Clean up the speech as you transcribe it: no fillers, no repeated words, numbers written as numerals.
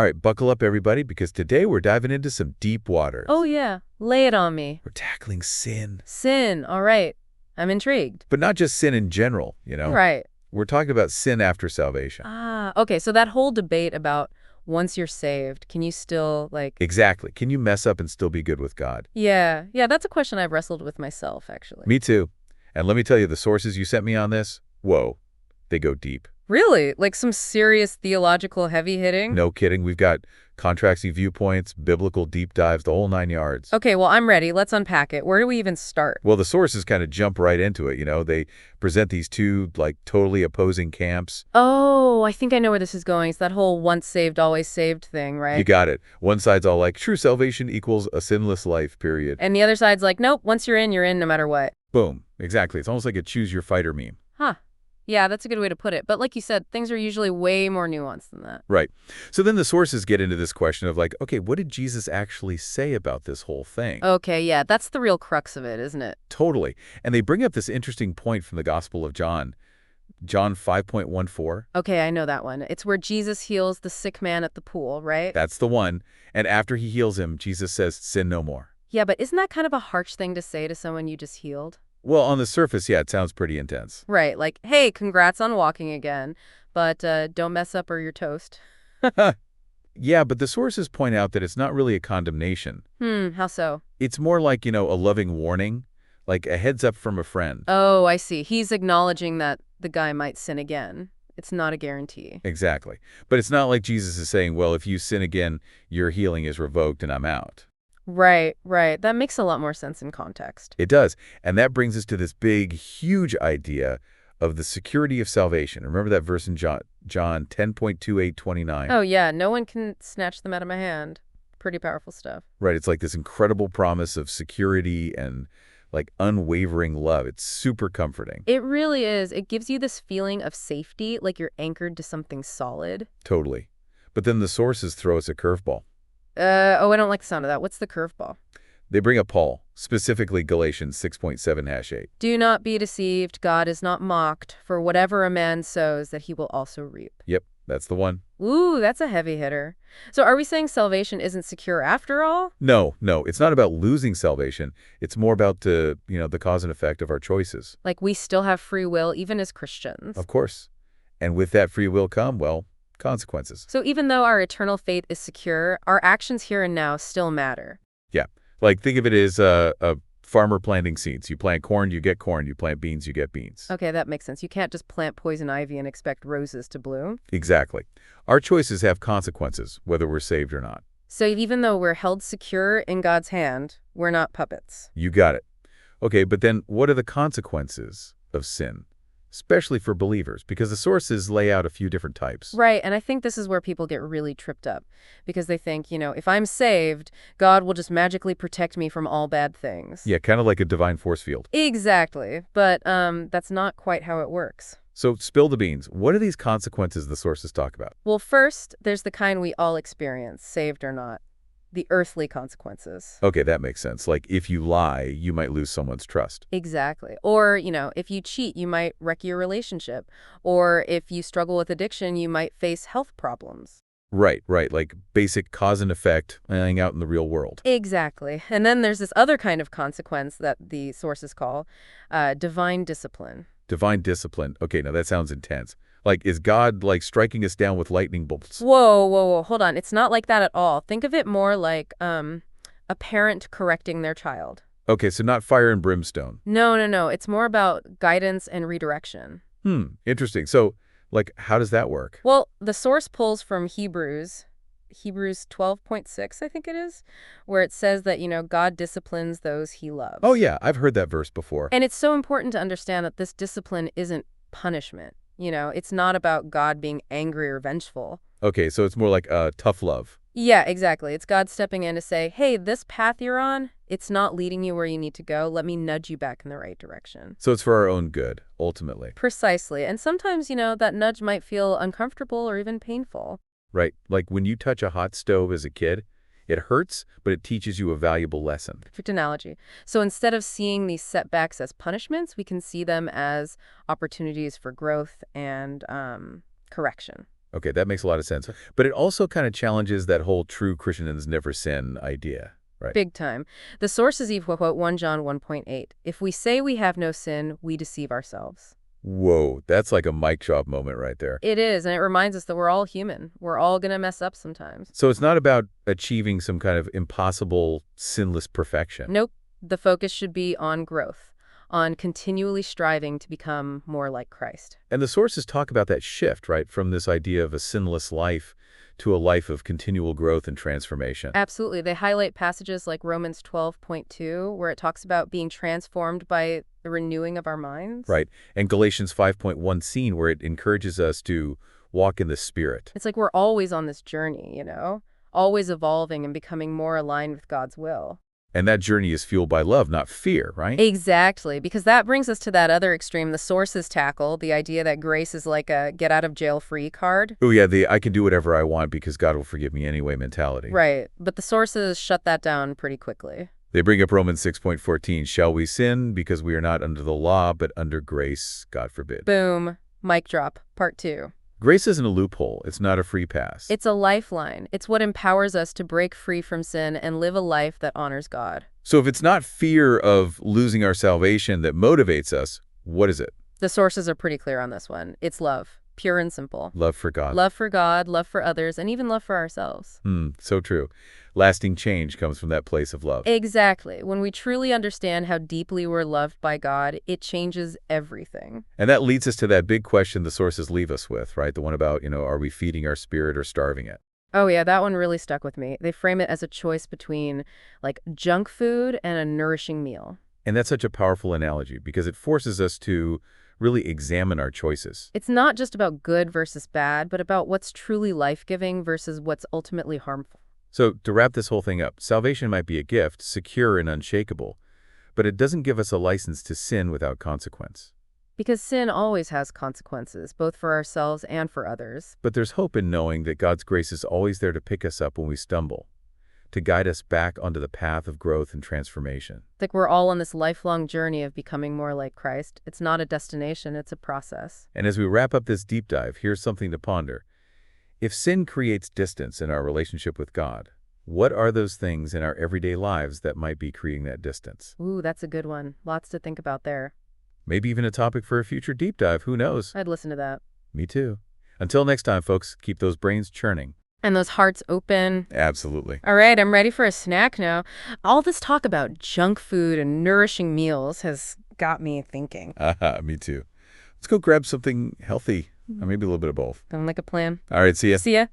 All right, buckle up, everybody, because today we're diving into some deep waters. Oh, yeah. Lay it on me. We're tackling sin. Sin. All right. I'm intrigued. But not just sin in general, you know? Right. We're talking about sin after salvation. Ah, okay. So that whole debate about once you're saved, can you still, Exactly. Can you mess up and still be good with God? Yeah, that's a question I've wrestled with myself, actually. Me too. And let me tell you, the sources you sent me on this, whoa, they go deep. Really? Like some serious theological heavy hitting? No kidding. We've got contrasting viewpoints, biblical deep dives, the whole 9 yards. Okay, well, I'm ready. Let's unpack it. Where do we even start? Well, the sources kind of jump right into it, you know? They present these two, totally opposing camps. Oh, I think I know where this is going. It's that whole once saved, always saved thing, right? You got it. One side's all like, true salvation equals a sinless life, period. And the other side's like, nope, once you're in no matter what. Boom. Exactly. It's almost like a choose your fighter meme. Huh. Yeah, that's a good way to put it. But like you said, things are usually way more nuanced than that. Right. So then the sources get into this question of okay, what did Jesus actually say about this whole thing? Okay, yeah, that's the real crux of it, isn't it? Totally. And they bring up this interesting point from the Gospel of John, John 5.14. Okay, I know that one. It's where Jesus heals the sick man at the pool, right? That's the one. And after he heals him, Jesus says, sin no more. Yeah, but isn't that kind of a harsh thing to say to someone you just healed? Well, on the surface, yeah, it sounds pretty intense. Right, like, hey, congrats on walking again, but don't mess up or you're toast. Yeah, but the sources point out that it's not really a condemnation. How so? It's more like, a loving warning, like a heads up from a friend. Oh, I see. He's acknowledging that the guy might sin again. It's not a guarantee. Exactly. But it's not like Jesus is saying, well, if you sin again, your healing is revoked and I'm out. Right. That makes a lot more sense in context. It does. And that brings us to this big, huge idea of the security of salvation. Remember that verse in John 10.2829? Oh, yeah. No one can snatch them out of my hand. Pretty powerful stuff. Right. It's like this incredible promise of security and unwavering love. It's super comforting. It really is. It gives you this feeling of safety, like you're anchored to something solid. Totally. But then the sources throw us a curveball. I don't like the sound of that. What's the curveball? They bring up Paul, specifically Galatians 6.7-8. Do not be deceived. God is not mocked. For whatever a man sows, that he will also reap. Yep, that's the one. Ooh, that's a heavy hitter. So are we saying salvation isn't secure after all? No, it's not about losing salvation. It's more about the cause and effect of our choices. Like we still have free will, even as Christians. Of course. And with that free will come, well, consequences. So even though our eternal fate is secure, our actions here and now still matter. Yeah. Think of it as a farmer planting seeds. You plant corn, you get corn. You plant beans, you get beans. Okay, that makes sense. You can't just plant poison ivy and expect roses to bloom. Exactly. Our choices have consequences, whether we're saved or not. So even though we're held secure in God's hand, we're not puppets. You got it. Okay, but then what are the consequences of sin? Especially for believers, because the sources lay out a few different types. Right, and I think this is where people get really tripped up, because they think, if I'm saved, God will just magically protect me from all bad things. Yeah, kind of like a divine force field. Exactly, but that's not quite how it works. So spill the beans. What are these consequences the sources talk about? Well, first, there's the kind we all experience, saved or not. The earthly consequences. Okay, that makes sense. Like if you lie, you might lose someone's trust. Exactly. Or, if you cheat, you might wreck your relationship. Or if you struggle with addiction, you might face health problems. Right. Like basic cause and effect playing out in the real world. Exactly. And then there's this other kind of consequence that the sources call divine discipline. Divine discipline. Okay, now that sounds intense. Is God striking us down with lightning bolts? Whoa. Hold on. It's not like that at all. Think of it more like a parent correcting their child. Okay, so not fire and brimstone. No. It's more about guidance and redirection. Interesting. So, how does that work? Well, the source pulls from Hebrews 12.6, I think it is, where it says that, God disciplines those he loves. Oh, yeah, I've heard that verse before. And it's so important to understand that this discipline isn't punishment. It's not about God being angry or vengeful. Okay, so it's more like tough love. Yeah, exactly. It's God stepping in to say, hey, this path you're on, it's not leading you where you need to go. Let me nudge you back in the right direction. So it's for our own good, ultimately. Precisely. And sometimes, that nudge might feel uncomfortable or even painful. Right. Like when you touch a hot stove as a kid, it hurts, but it teaches you a valuable lesson. Perfect analogy. So instead of seeing these setbacks as punishments, we can see them as opportunities for growth and correction. Okay, that makes a lot of sense. But it also kind of challenges that whole true Christians never sin idea, right? Big time. The sources even quote 1 John 1.8. If we say we have no sin, we deceive ourselves. Whoa, that's like a mic drop moment right there. It is, and it reminds us that we're all human. We're all going to mess up sometimes. So it's not about achieving some kind of impossible, sinless perfection. Nope. The focus should be on growth, on continually striving to become more like Christ. And the sources talk about that shift, right, from this idea of a sinless life to a life of continual growth and transformation. Absolutely. They highlight passages like Romans 12.2, where it talks about being transformed by the renewing of our minds. Right. And Galatians 5.1 scene where it encourages us to walk in the Spirit. It's like we're always on this journey, always evolving and becoming more aligned with God's will. And that journey is fueled by love, not fear, right? Exactly, because that brings us to that other extreme. The sources tackle the idea that grace is like a get-out-of-jail-free card. Oh, yeah, the I can do whatever I want because God will forgive me anyway mentality. Right, but the sources shut that down pretty quickly. They bring up Romans 6.14, shall we sin because we are not under the law, but under grace, God forbid. Boom. Mic drop. Part 2. Grace isn't a loophole. It's not a free pass. It's a lifeline. It's what empowers us to break free from sin and live a life that honors God. So if it's not fear of losing our salvation that motivates us, what is it? The sources are pretty clear on this one. It's love. Pure and simple. Love for God. Love for God, love for others, and even love for ourselves. So true. Lasting change comes from that place of love. Exactly. When we truly understand how deeply we're loved by God, it changes everything. And that leads us to that big question the sources leave us with, right? The one about, are we feeding our spirit or starving it? Oh yeah, that one really stuck with me. They frame it as a choice between, like, junk food and a nourishing meal. And that's such a powerful analogy because it forces us to really examine our choices. It's not just about good versus bad, but about what's truly life-giving versus what's ultimately harmful. So to wrap this whole thing up, salvation might be a gift, secure and unshakable, but it doesn't give us a license to sin without consequence. Because sin always has consequences, both for ourselves and for others. But there's hope in knowing that God's grace is always there to pick us up when we stumble, to guide us back onto the path of growth and transformation. Like we're all on this lifelong journey of becoming more like Christ. It's not a destination, it's a process. And as we wrap up this deep dive, here's something to ponder. If sin creates distance in our relationship with God, what are those things in our everyday lives that might be creating that distance? Ooh, that's a good one. Lots to think about there. Maybe even a topic for a future deep dive, who knows? I'd listen to that. Me too. Until next time, folks, keep those brains churning. And those hearts open. Absolutely. All right, I'm ready for a snack now. All this talk about junk food and nourishing meals has got me thinking. Me too. Let's go grab something healthy, or maybe a little bit of both. Sound like a plan? All right, see ya. See ya.